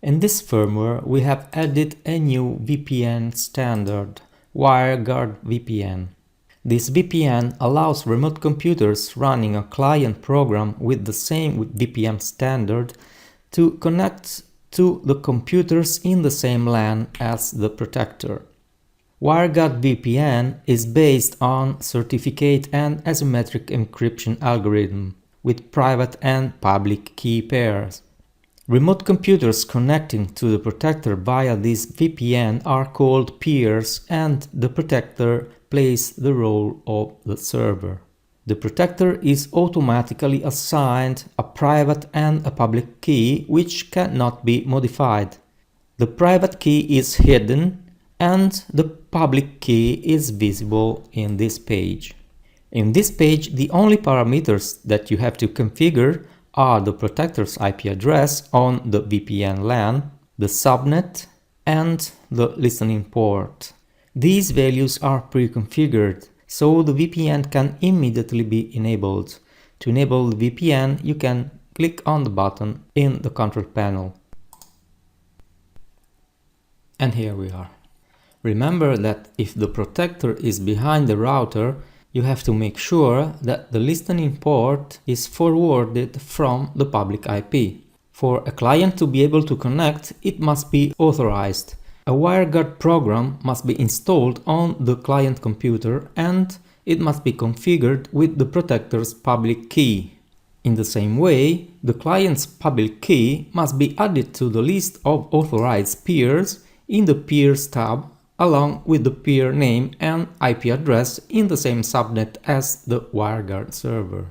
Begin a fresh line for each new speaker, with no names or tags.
In this firmware, we have added a new VPN standard, WireGuard VPN. This VPN allows remote computers running a client program with the same VPN standard to connect to the computers in the same LAN as the protector. WireGuard VPN is based on certificate and asymmetric encryption algorithm with private and public key pairs. Remote computers connecting to the protector via this VPN are called peers, and the protector plays the role of the server. The protector is automatically assigned a private and a public key which cannot be modified. The private key is hidden and the public key is visible in this page. In this page, the only parameters that you have to configure are the protector's IP address on the VPN LAN, the subnet, and the listening port. These values are pre-configured, so the VPN can immediately be enabled. To enable the VPN, you can click on the button in the control panel. And here we are. Remember that if the protector is behind the router, you have to make sure that the listening port is forwarded from the public IP. For a client to be able to connect, it must be authorized. A WireGuard program must be installed on the client computer and it must be configured with the protector's public key. In the same way, the client's public key must be added to the list of authorized peers in the Peers tab, along with the peer name and IP address in the same subnet as the WireGuard server.